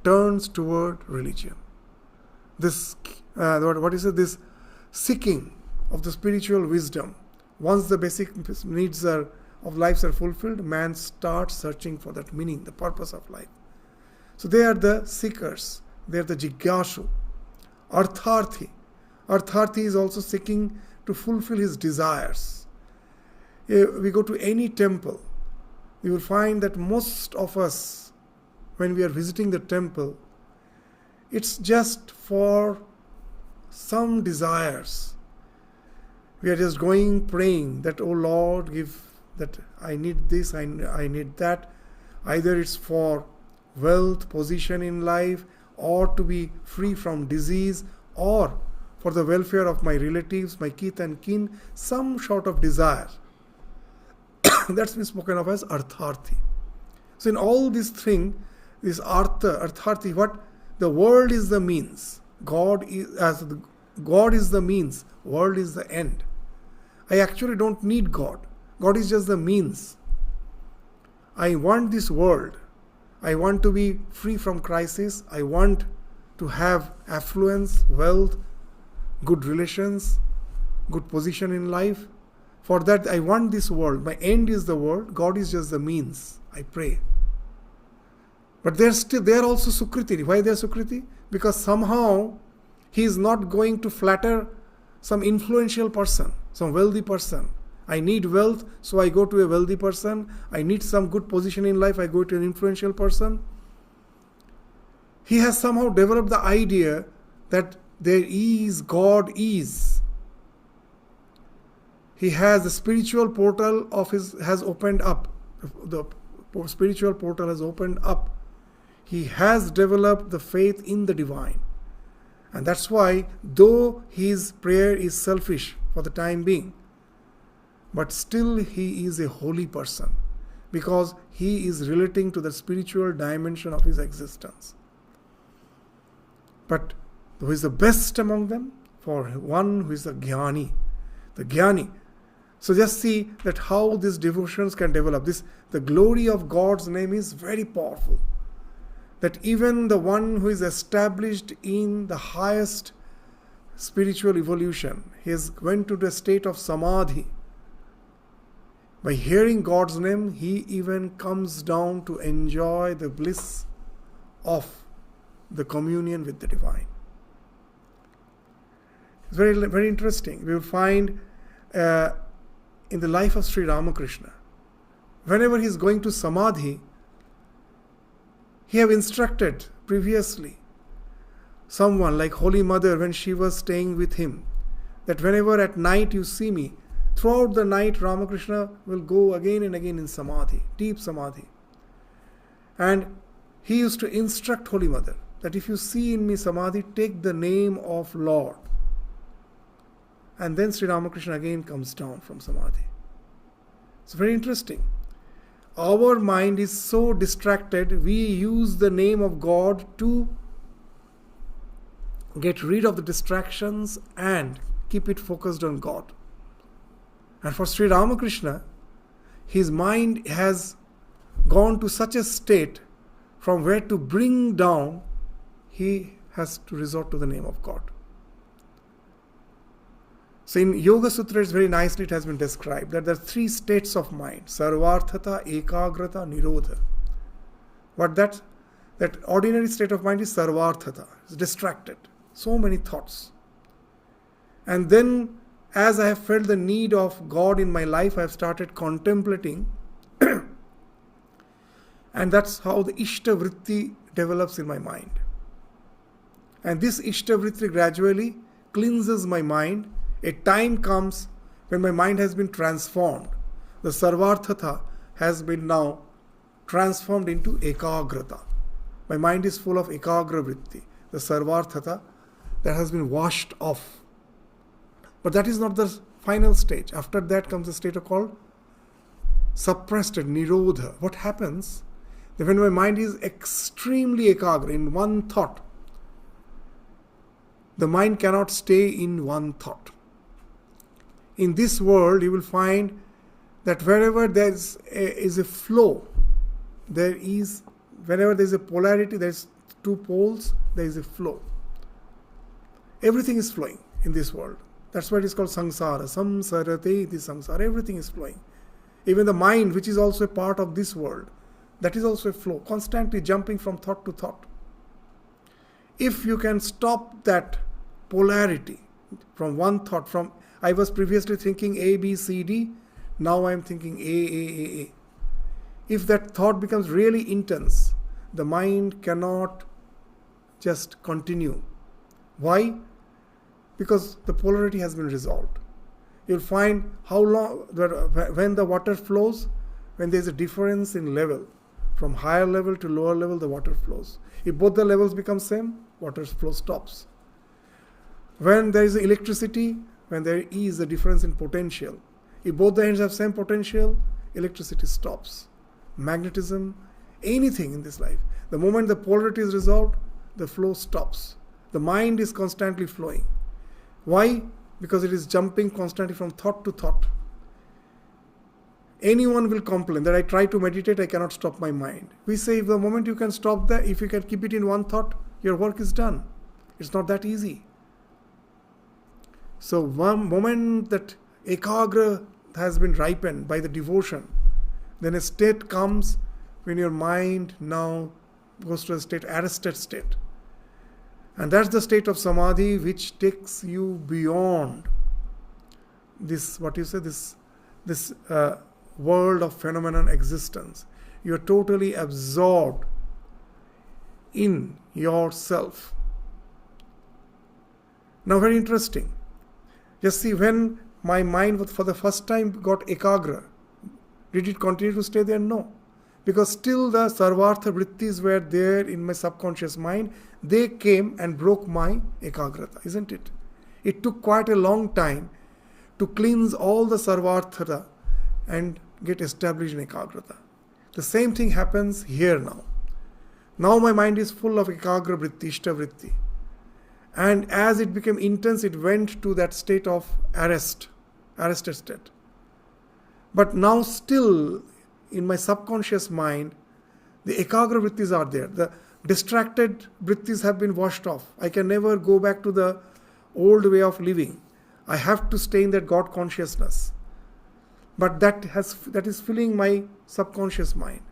turns toward religion. this this seeking of the spiritual wisdom. Once the basic needs of life are fulfilled, man starts searching for that meaning, the purpose of life. So they are the seekers, they are the jigyashu. Artharthi. Artharthi is also seeking to fulfill his desires. If we go to any temple, you will find that most of us, when we are visiting the temple, it's just for some desires. We are just going praying that, oh Lord, give that I need this, I need that. Either it's for wealth, position in life, or to be free from disease, or for the welfare of my relatives, my kith and kin, some sort of desire. That's been spoken of as artharthi. So in all these things, this artharthi, what? The world is the means. God is the means. World is the end. I actually don't need God. God is just the means. I want this world. I want to be free from crisis. I want to have affluence, wealth, good relations, good position in life. For that, I want this world. My end is the world. God is just the means. I pray. But they are also Sukriti. Why they are Sukriti? Because somehow he is not going to flatter some influential person, some wealthy person. I need wealth, so I go to a wealthy person. I need some good position in life, I go to an influential person. He has somehow developed the idea that there is God is. He has the spiritual portal has opened up. The spiritual portal has opened up. He has developed the faith in the divine. And that's why, though his prayer is selfish for the time being, but still he is a holy person, because he is relating to the spiritual dimension of his existence. But who is the best among them? For one who is the jnani. The jnani. So just see that how these devotions can develop. The glory of God's name is very powerful. That even the one who is established in the highest spiritual evolution, he has went to the state of samadhi. By hearing God's name, he even comes down to enjoy the bliss of the communion with the divine. It's very, very interesting. We will find in the life of Sri Ramakrishna, whenever he is going to samadhi, he have instructed previously someone like Holy Mother when she was staying with him, that whenever at night you see me, throughout the night Ramakrishna will go again and again in samadhi, deep samadhi. And he used to instruct Holy Mother that if you see in me samadhi, take the name of Lord. And then Sri Ramakrishna again comes down from samadhi. It's very interesting. Our mind is so distracted, we use the name of God to get rid of the distractions and keep it focused on God. And for Sri Ramakrishna, his mind has gone to such a state from where to bring down, he has to resort to the name of God. So in Yoga Sutras, very nicely it has been described that there are three states of mind: sarvarthata, ekagrata, nirodha. What that ordinary state of mind is sarvarthata, it's distracted, so many thoughts. And then, as I have felt the need of God in my life, I have started contemplating, and that's how the Ishta Vritti develops in my mind. And this Ishta Vritti gradually cleanses my mind. A time comes when my mind has been transformed. The sarvarthata has been now transformed into ekagrata. My mind is full of ekagra vritti, the sarvarthata that has been washed off. But that is not the final stage. After that comes the state called suppressed nirodha. What happens? That when my mind is extremely ekagra, in one thought, the mind cannot stay in one thought. In this world, you will find that wherever there is a flow, whenever there is a polarity, there is two poles, there is a flow. Everything is flowing in this world. That's why it is called samsara. Samsarate iti samsara. Everything is flowing. Even the mind, which is also a part of this world, that is also a flow, constantly jumping from thought to thought. If you can stop that polarity from one thought, from I was previously thinking A, B, C, D, now I am thinking A. If that thought becomes really intense, the mind cannot just continue. Why? Because the polarity has been resolved. You'll find how long, when the water flows, when there's a difference in level, from higher level to lower level, the water flows. If both the levels become same, water flow stops. When there is electricity, when there is a difference in potential, if both the ends have same potential, electricity stops. Magnetism, anything in this life. The moment the polarity is resolved, the flow stops. The mind is constantly flowing. Why? Because it is jumping constantly from thought to thought. Anyone will complain that I try to meditate, I cannot stop my mind. We say if the moment you can stop that, if you can keep it in one thought, your work is done. It's not that easy. So one moment that ekagra has been ripened by the devotion, then a state comes when your mind now goes to a state, arrested state. And that's the state of samadhi which takes you beyond this, this world of phenomenon existence. You are totally absorbed in yourself. Now, very interesting. Just see, when my mind for the first time got ekagra, did it continue to stay there? No. Because still the sarvartha vrittis were there in my subconscious mind. They came and broke my ekagrata, isn't it? It took quite a long time to cleanse all the sarvartha and get established in ekagrata. The same thing happens here now. Now my mind is full of ekagra vritti, ishta vritti. And as it became intense, it went to that state of arrested state. But now still, in my subconscious mind, the ekagra vrittis are there. The distracted vrittis have been washed off. I can never go back to the old way of living. I have to stay in that God consciousness. But that is filling my subconscious mind.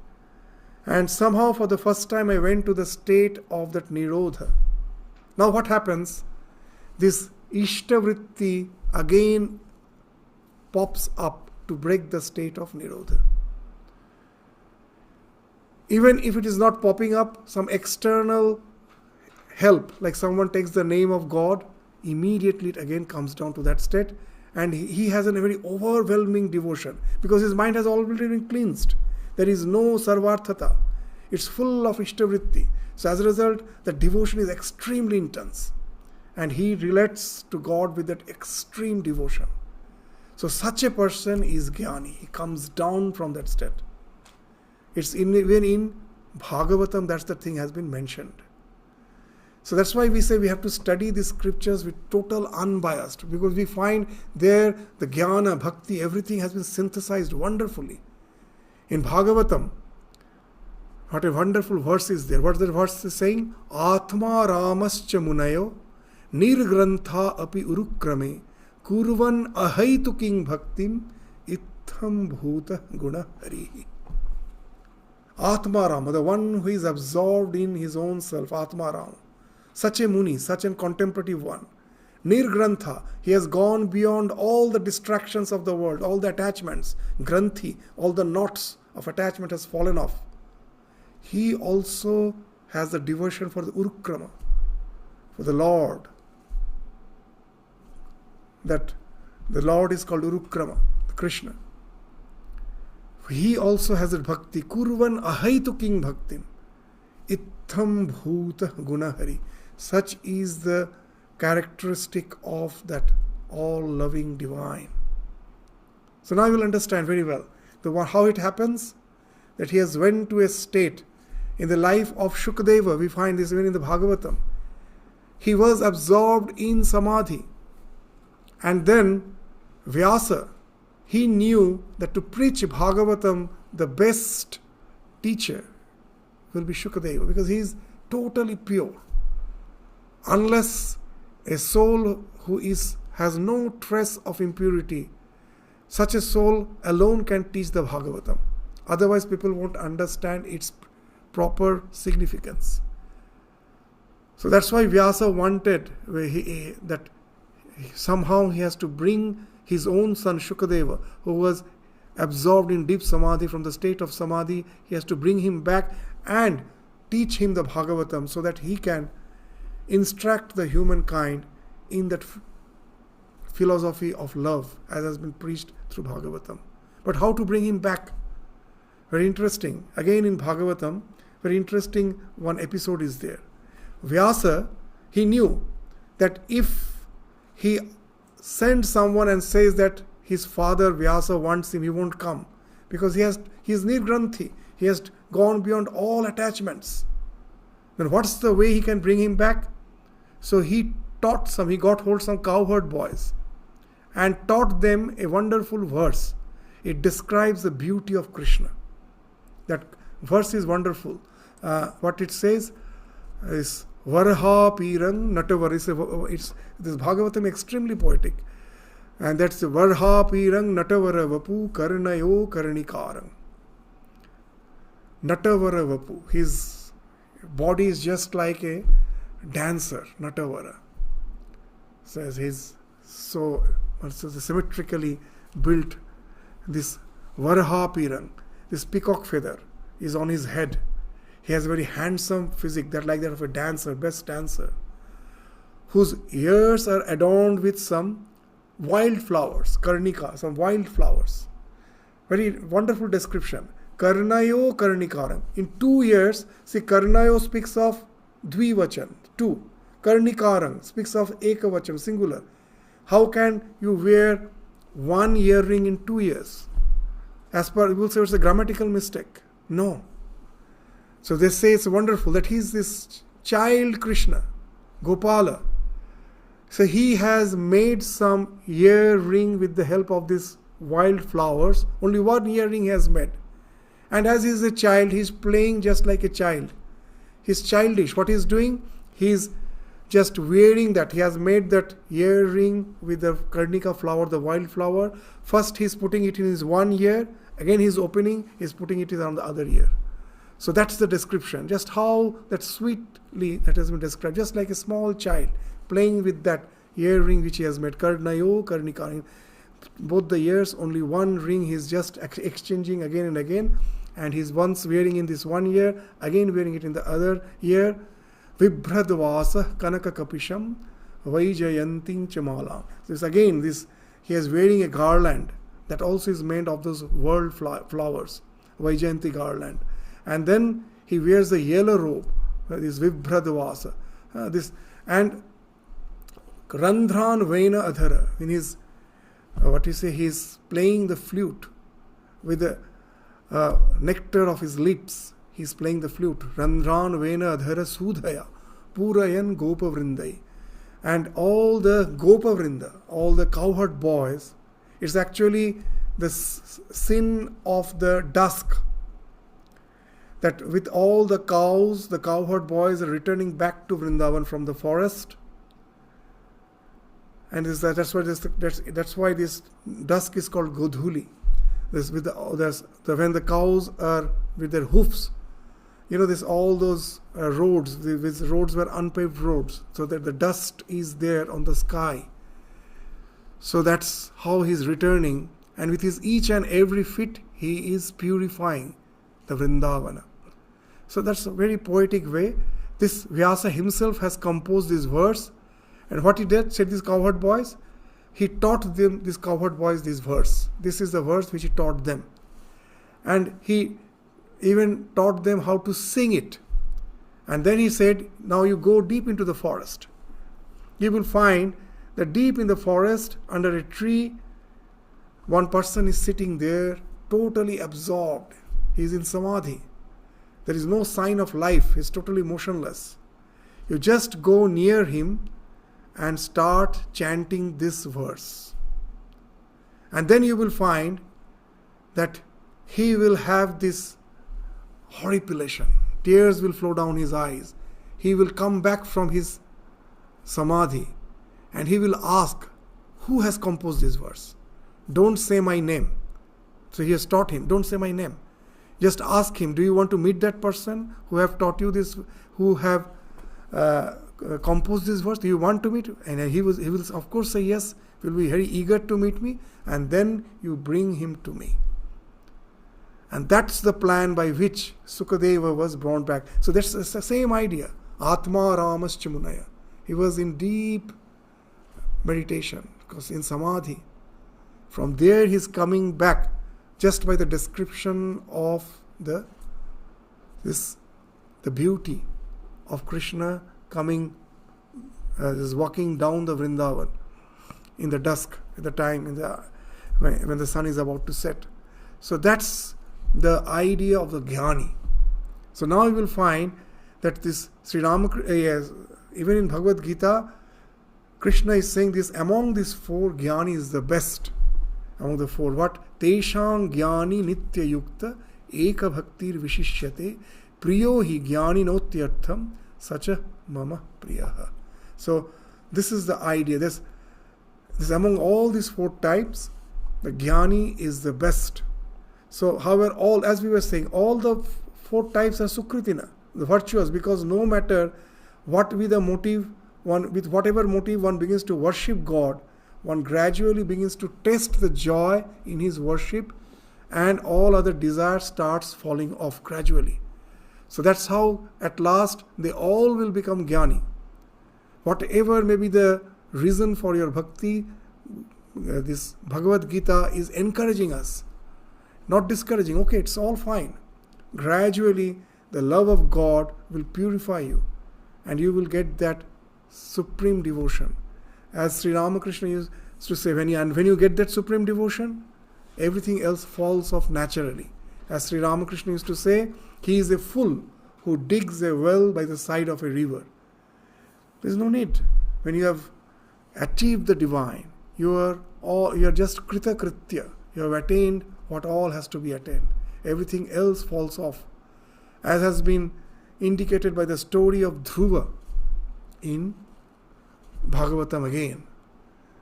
And somehow for the first time I went to the state of that nirodha. Now what happens? This ishta vritti again pops up to break the state of nirodha. Even if it is not popping up, some external help, like someone takes the name of God, immediately it again comes down to that state, and he has a very overwhelming devotion because his mind has already been cleansed. There is no sarvarthata. It's full of ishtavritti. So as a result, the devotion is extremely intense, and he relates to God with that extreme devotion. So such a person is jnani. He comes down from that state. It's even in Bhagavatam, that's the thing has been mentioned. So that's why we say we have to study the scriptures with total unbiased, because we find there the jnana, bhakti, everything has been synthesized wonderfully. In Bhagavatam, what a wonderful verse is there. What the verse is saying? Atma ramascha munayo nirgrantha api urukrame kurvan ahaituking bhaktim itham bhuta guna harihi. Atma Rama, the one who is absorbed in his own self, Atma Rama. Such a muni, such a contemplative one. Nirgrantha, he has gone beyond all the distractions of the world, all the attachments. Granthi, all the knots of attachment has fallen off. He also has the devotion for the Urukrama, for the Lord. That the Lord is called Urukrama, Krishna. He also has a bhakti. Kurvan ahaituking bhaktim. Itham bhuta gunahari. Such is the characteristic of that all-loving divine. So now you will understand very well how it happens, that he has went to a state. In the life of Shukadeva, we find this even in the Bhagavatam. He was absorbed in samadhi. And then Vyasa, he knew that to preach Bhagavatam, the best teacher will be Shukadeva, because he is totally pure. Unless a soul who has no trace of impurity, such a soul alone can teach the Bhagavatam. Otherwise, people won't understand its proper significance. So that's why Vyasa wanted that somehow he has to bring his own son Shukadeva, who was absorbed in deep samadhi. From the state of samadhi, he has to bring him back and teach him the Bhagavatam so that he can instruct the humankind in that philosophy of love as has been preached through Bhagavatam. But how to bring him back? Very interesting. Again in Bhagavatam, very interesting one episode is there. Vyasa, he knew that if he sends someone and says that his father Vyasa wants him, he won't come. Because he is Nirgranthi. He has gone beyond all attachments. Then what's the way he can bring him back? So he got hold some cowherd boys and taught them a wonderful verse. It describes the beauty of Krishna. That verse is wonderful. What it says is Varha Pirang Natavar. This Bhagavatam extremely poetic. And that's Varha Pirang Natavara Vapu Karnayo Karnikarang. Natavara Vapu. His body is just like a dancer, Natavara. Says he's so symmetrically built. This Varha Pirang, this peacock feather is on his head. He has a very handsome physique, like that of a dancer, best dancer, whose ears are adorned with some wild flowers, karnika, some wild flowers. Very wonderful description. Karnayo Karnikaram. In 2 years, see, Karnayo speaks of Dvivachan, 2. Karnikarang speaks of Ekavachan, singular. How can you wear one earring in 2 years? As per, we will say it's a grammatical mistake. No. So they say it's wonderful that he's this child Krishna, Gopala. So he has made some earring with the help of these wild flowers. Only one earring he has made. And as he is a child, he is playing just like a child. He's childish. What he is doing? He is just wearing that. He has made that earring with the karnika flower, the wild flower. First he is putting it in his one ear. Again he is opening, he is putting it on the other ear. So that's the description. Just how that sweetly that has been described. Just like a small child playing with that earring which he has made. Karnayo Karnika. Both the ears, only one ring he is just exchanging again and again. And he's once wearing in this one ear, again wearing it in the other ear. Vibhradvasa Kanaka Kapisham Vaijayantin Chamala. This again, he is wearing a garland that also is made of those world flowers, Vaijayanti garland. And then he wears the yellow robe, this Vibhradvasa. And Randhran Vena Adhara, in his, he is playing the flute with the nectar of his lips. He is playing the flute. Randhran Vena Adhara Sudhaya Purayan Gopa Vrindai. And all the Gopa Vrinda, all the cowherd boys, it's actually the sin of the dusk. That with all the cows, the cowherd boys are returning back to Vrindavan from the forest. And that's why this dusk is called Godhuli. When the cows are with their hoofs, all those roads, these roads were unpaved roads, so that the dust is there on the sky. So that's how he's returning, and with his each and every fit, he is purifying the Vrindavana. So that's a very poetic way. This Vyasa himself has composed this verse, and what he did, said these cowherd boys, he taught them, these cowherd boys, this verse. This is the verse which he taught them. And he even taught them how to sing it. And then he said, now you go deep into the forest. You will find that deep in the forest, under a tree, one person is sitting there, totally absorbed. He is in samadhi. There is no sign of life. He is totally motionless. You just go near him and start chanting this verse. And then you will find that he will have this horripilation. Tears will flow down his eyes. He will come back from his samadhi. and he will ask, who has composed this verse? Don't say my name. So he has taught him, don't say my name. Just ask him, do you want to meet that person who have taught you this, who have composed this verse? Do you want to meet? And he will of course say yes. He will be very eager to meet me, and then you bring him to me. And that's the plan by which Sukadeva was brought back. So that's the same idea. Atma Ramascha Munaya. He was in deep meditation, because in Samadhi. From there he is coming back just by the description of the beauty of Krishna coming, is walking down the Vrindavan in the dusk, at the time when the sun is about to set. So that's the idea of the Jnani. So now you will find that this Sri Ramakrishna, even in Bhagavad Gita, Krishna is saying this, among these four, Jnani is the best. Among the four, what? Teshang Jnani Nitya Yukta Eka Bhaktir Vishishyate Priyo hi Jnani Notyartham Sacha Mama Priyaha. So this is the idea. This among all these four types, the Jnani is the best. So however, all, as we were saying, all the four types are Sukritina, the virtuous, because no matter what be the motive, with whatever motive one begins to worship God, one gradually begins to taste the joy in his worship, and all other desires starts falling off gradually. So that's how at last they all will become Jnani. Whatever may be the reason for your bhakti, this Bhagavad Gita is encouraging us, not discouraging. Okay, it's all fine. Gradually the love of God will purify you, and you will get that supreme devotion. As Sri Ramakrishna used to say, when you get that supreme devotion, everything else falls off naturally. As Sri Ramakrishna used to say, he is a fool who digs a well by the side of a river. There is no need. When you have achieved the divine, you are just krita kritya. You have attained what all has to be attained. Everything else falls off. As has been indicated by the story of Dhruva in Bhagavatam again,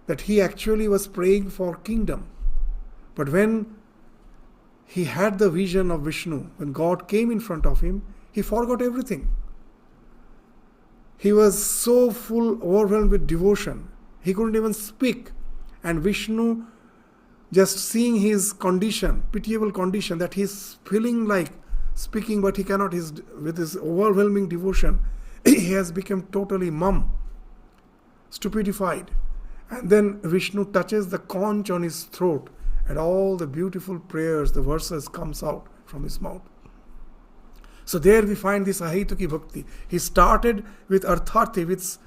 that he actually was praying for kingdom. But when he had the vision of Vishnu, when God came in front of him, he forgot everything. He was so overwhelmed with devotion, he couldn't even speak. And Vishnu, just seeing his condition, pitiable condition, that he's feeling like speaking but he cannot, with his overwhelming devotion, he has become totally mum, stupefied. And then Vishnu touches the conch on his throat, and all the beautiful prayers, the verses comes out from his mouth. So there we find this Ahituki Bhakti. He started with Artharthi, with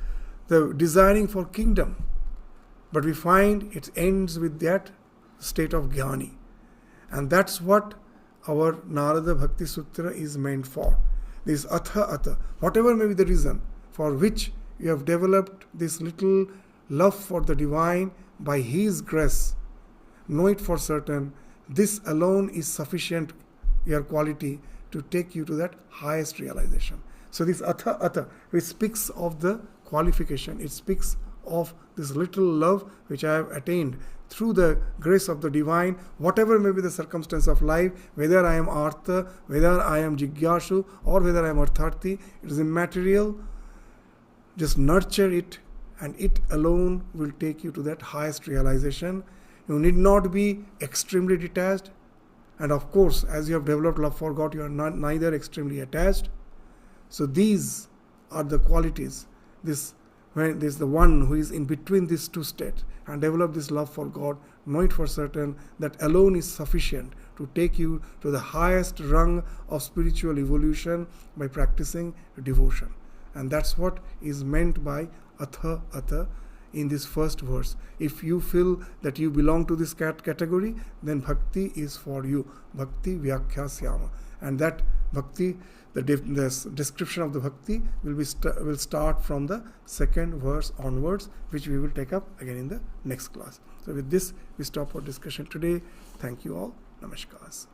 the desiring for kingdom. But we find it ends with that state of Jnani. And that's what our Narada Bhakti Sutra is meant for. This Atha, whatever may be the reason for which you have developed this little love for the divine by his grace, know it for certain, this alone is sufficient, your quality, to take you to that highest realization. So this Atha, which speaks of the qualification, it speaks of this little love which I have attained through the grace of the divine, whatever may be the circumstance of life, whether I am Artha, whether I am Jigyashu, or whether I am Artharthi, it is immaterial. Just nurture it, and it alone will take you to that highest realization. You need not be extremely detached. And of course, as you have developed love for God, you are neither extremely attached. So these are the qualities. This is the one who is in between these two states and develop this love for God, know it for certain, that alone is sufficient to take you to the highest rung of spiritual evolution by practicing devotion. And that's what is meant by Atha in this first verse. If you feel that you belong to this category, then bhakti is for you. Bhakti Vyakhyāsyāma. And that bhakti, the description of the bhakti will start from the second verse onwards, which we will take up again in the next class. So with this, we stop our discussion today. Thank you all. Namaskars.